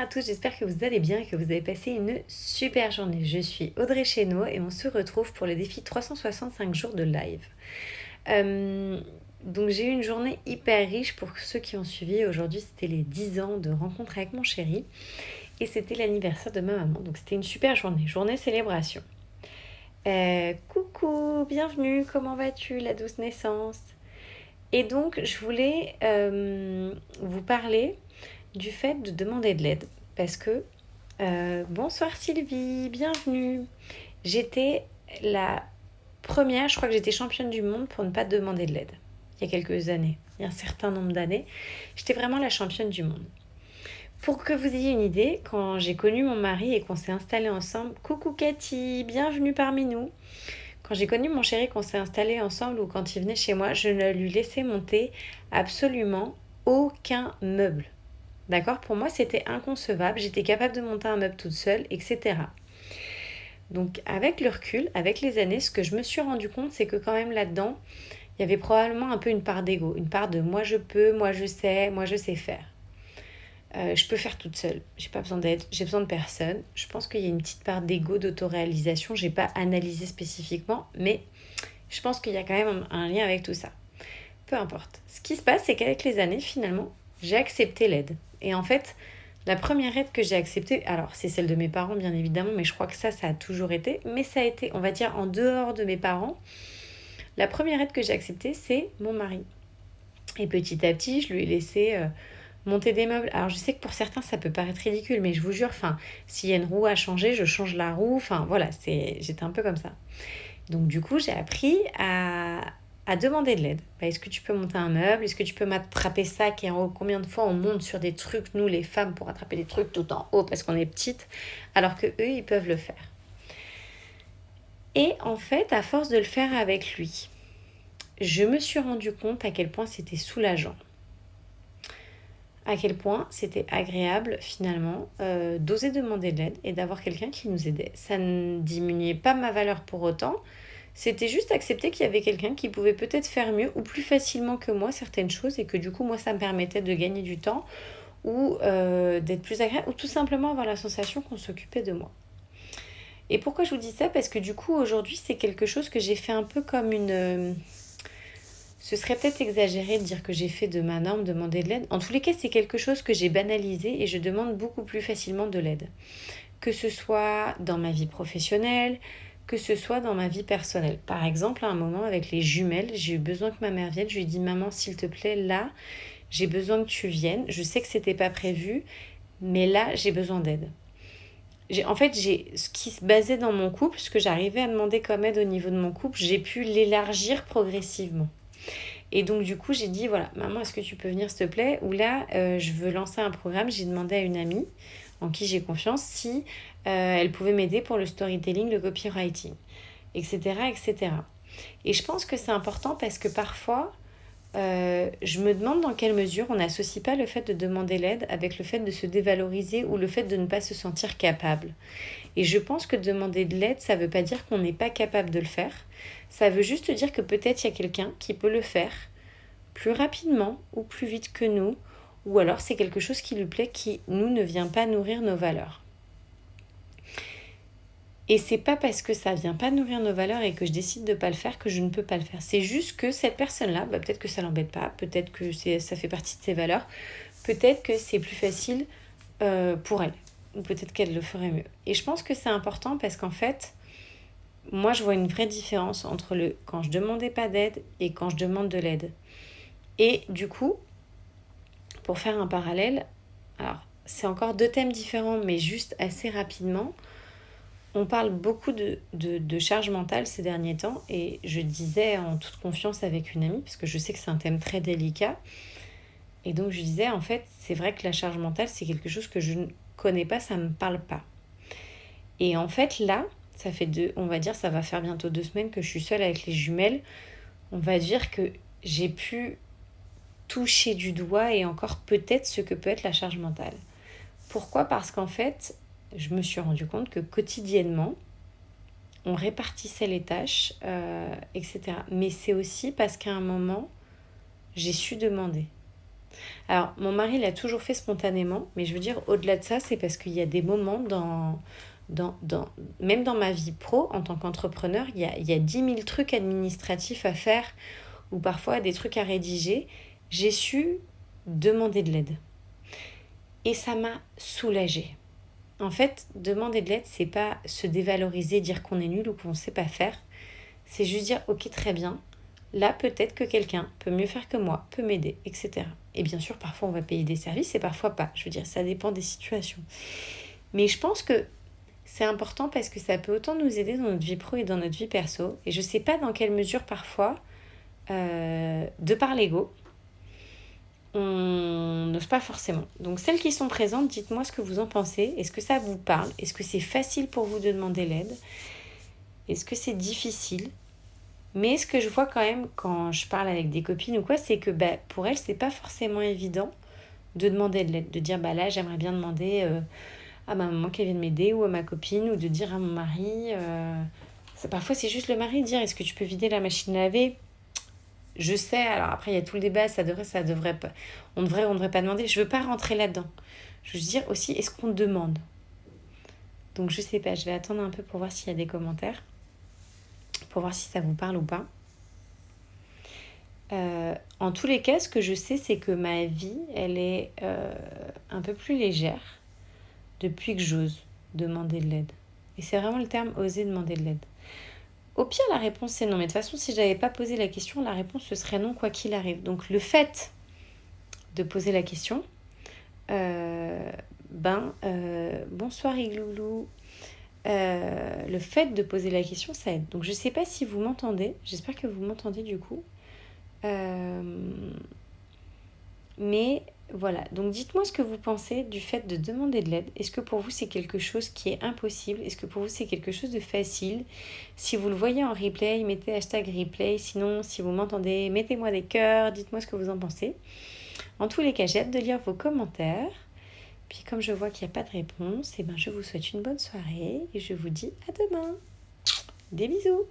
à tous, j'espère que vous allez bien et que vous avez passé une super journée. Je suis Audrey Chéneau et on se retrouve pour le défi 365 jours de live. Euh, donc j'ai eu une journée hyper riche pour ceux qui ont suivi. Aujourd'hui c'était les 10 ans de rencontre avec mon chéri et c'était l'anniversaire de ma maman. Donc c'était une super journée célébration. Coucou, bienvenue, comment vas-tu la douce naissance? Et donc je voulais vous parler du fait de demander de l'aide. Parce que, bonsoir Sylvie, bienvenue. J'étais la première, je crois que j'étais championne du monde pour ne pas demander de l'aide. Il y a quelques années, il y a un certain nombre d'années, j'étais vraiment la championne du monde. Pour que vous ayez une idée, quand j'ai connu mon mari et qu'on s'est installés ensemble, coucou Cathy, bienvenue parmi nous. Quand j'ai connu mon chéri, qu'on s'est installés ensemble ou quand il venait chez moi, je ne lui laissais monter absolument aucun meuble. D'accord? Pour moi, c'était inconcevable. J'étais capable de monter un meuble toute seule, etc. Donc, avec le recul, avec les années, ce que je me suis rendu compte, c'est que quand même là-dedans, il y avait probablement un peu une part d'ego, une part de moi je peux, moi je sais faire. Je peux faire toute seule. J'ai pas besoin d'aide, j'ai besoin de personne. Je pense qu'il y a une petite part d'ego, d'autoréalisation. J'ai pas analysé spécifiquement, mais je pense qu'il y a quand même un lien avec tout ça. Peu importe. Ce qui se passe, c'est qu'avec les années, finalement, j'ai accepté l'aide. Et en fait, la première aide que j'ai acceptée, alors c'est celle de mes parents bien évidemment, mais je crois que ça a toujours été, mais ça a été, on va dire, en dehors de mes parents. La première aide que j'ai acceptée, c'est mon mari. Et petit à petit, je lui ai laissé monter des meubles. Alors je sais que pour certains, ça peut paraître ridicule, mais je vous jure, s'il y a une roue à changer, je change la roue. Voilà, j'étais un peu comme ça. Donc du coup, j'ai appris à demander de l'aide. Est-ce que tu peux monter un meuble? Est-ce que tu peux m'attraper ça qui est en haut? Combien de fois on monte sur des trucs, nous les femmes, pour attraper des trucs tout en haut parce qu'on est petites, alors que eux, ils peuvent le faire. Et en fait, à force de le faire avec lui, je me suis rendu compte à quel point c'était soulageant. À quel point c'était agréable finalement d'oser demander de l'aide et d'avoir quelqu'un qui nous aidait. Ça ne diminuait pas ma valeur pour autant. C'était juste accepter qu'il y avait quelqu'un qui pouvait peut-être faire mieux ou plus facilement que moi certaines choses et que du coup moi ça me permettait de gagner du temps ou d'être plus agréable ou tout simplement avoir la sensation qu'on s'occupait de moi. Et pourquoi je vous dis ça? Parce que du coup aujourd'hui c'est quelque chose que j'ai fait un peu comme une... Ce serait peut-être exagéré de dire que j'ai fait de ma norme demander de l'aide. En tous les cas c'est quelque chose que j'ai banalisé et je demande beaucoup plus facilement de l'aide. Que ce soit dans ma vie professionnelle, que ce soit dans ma vie personnelle. Par exemple, à un moment avec les jumelles, j'ai eu besoin que ma mère vienne. Je lui ai dit, maman, s'il te plaît, là, j'ai besoin que tu viennes. Je sais que c'était pas prévu, mais là, j'ai besoin d'aide. J'ai ce qui se basait dans mon couple, ce que j'arrivais à demander comme aide au niveau de mon couple, j'ai pu l'élargir progressivement. Et donc du coup, j'ai dit, voilà, maman, est-ce que tu peux venir s'il te plaît? Ou là, je veux lancer un programme. J'ai demandé à une amie en qui j'ai confiance si elle pouvait m'aider pour le storytelling, le copywriting, etc., etc. Et je pense que c'est important parce que parfois, je me demande dans quelle mesure on n'associe pas le fait de demander l'aide avec le fait de se dévaloriser ou le fait de ne pas se sentir capable. Et je pense que demander de l'aide, ça ne veut pas dire qu'on n'est pas capable de le faire. Ça veut juste dire que peut-être il y a quelqu'un qui peut le faire plus rapidement ou plus vite que nous, ou alors c'est quelque chose qui lui plaît qui, nous, ne vient pas nourrir nos valeurs. Et c'est pas parce que ça vient pas nourrir nos valeurs et que je décide de pas le faire que je ne peux pas le faire. C'est juste que cette personne-là, peut-être que ça l'embête pas, peut-être que ça fait partie de ses valeurs, peut-être que c'est plus facile pour elle, ou peut-être qu'elle le ferait mieux. Et je pense que c'est important parce qu'en fait, moi je vois une vraie différence entre quand je demandais pas d'aide et quand je demande de l'aide. Et du coup, pour faire un parallèle, alors c'est encore deux thèmes différents, mais juste assez rapidement, on parle beaucoup de charge mentale ces derniers temps et je disais en toute confiance avec une amie, parce que je sais que c'est un thème très délicat, et donc je disais en fait c'est vrai que la charge mentale c'est quelque chose que je ne connais pas, ça ne me parle pas. Et en fait là, on va dire ça va faire bientôt 2 semaines que je suis seule avec les jumelles, on va dire que j'ai pu toucher du doigt et encore peut-être ce que peut être la charge mentale. Pourquoi? Parce qu'en fait, je me suis rendu compte que quotidiennement, on répartissait les tâches, etc. Mais c'est aussi parce qu'à un moment, j'ai su demander. Alors, mon mari l'a toujours fait spontanément, mais je veux dire, au-delà de ça, c'est parce qu'il y a des moments même dans ma vie pro, en tant qu'entrepreneur, il y a 10 000 trucs administratifs à faire ou parfois des trucs à rédiger. J'ai su demander de l'aide. Et ça m'a soulagée. En fait, demander de l'aide, c'est pas se dévaloriser, dire qu'on est nul ou qu'on ne sait pas faire. C'est juste dire, ok, très bien, là peut-être que quelqu'un peut mieux faire que moi, peut m'aider, etc. Et bien sûr, parfois on va payer des services et parfois pas. Je veux dire, ça dépend des situations. Mais je pense que c'est important parce que ça peut autant nous aider dans notre vie pro et dans notre vie perso. Et je sais pas dans quelle mesure parfois, de par l'ego, on n'ose pas forcément. Donc celles qui sont présentes, dites-moi ce que vous en pensez. Est-ce que ça vous parle? Est-ce que c'est facile pour vous de demander l'aide? Est-ce que c'est difficile? Mais ce que je vois quand même quand je parle avec des copines ou quoi, c'est que pour elles, c'est pas forcément évident de demander de l'aide. De dire, là, j'aimerais bien demander à ma maman qu'elle vienne m'aider ou à ma copine, ou de dire à mon mari. Parfois, c'est juste le mari de dire, est-ce que tu peux vider la machine à laver? Je sais, alors après, il y a tout le débat, ça devrait pas. On devrait pas demander. Je veux pas rentrer là-dedans. Je veux dire aussi, est-ce qu'on demande? Donc, je sais pas, je vais attendre un peu pour voir s'il y a des commentaires. Pour voir si ça vous parle ou pas. En tous les cas, ce que je sais, c'est que ma vie, elle est un peu plus légère depuis que j'ose demander de l'aide. Et c'est vraiment le terme oser demander de l'aide. Au pire, la réponse c'est non. Mais de toute façon, si je n'avais pas posé la question, la réponse ce serait non quoi qu'il arrive. Donc le fait de poser la question, bonsoir Igloulou. Le fait de poser la question, ça aide. Donc je sais pas si vous m'entendez. J'espère que vous m'entendez du coup. Mais voilà, donc dites-moi ce que vous pensez du fait de demander de l'aide. Est-ce que pour vous c'est quelque chose qui est impossible? Est-ce que pour vous c'est quelque chose de facile? Si vous le voyez en replay, mettez hashtag replay. Sinon, si vous m'entendez, mettez-moi des cœurs, dites-moi ce que vous en pensez. En tous les cas, j'ai hâte de lire vos commentaires. Puis comme je vois qu'il n'y a pas de réponse, je vous souhaite une bonne soirée et je vous dis à demain. Des bisous!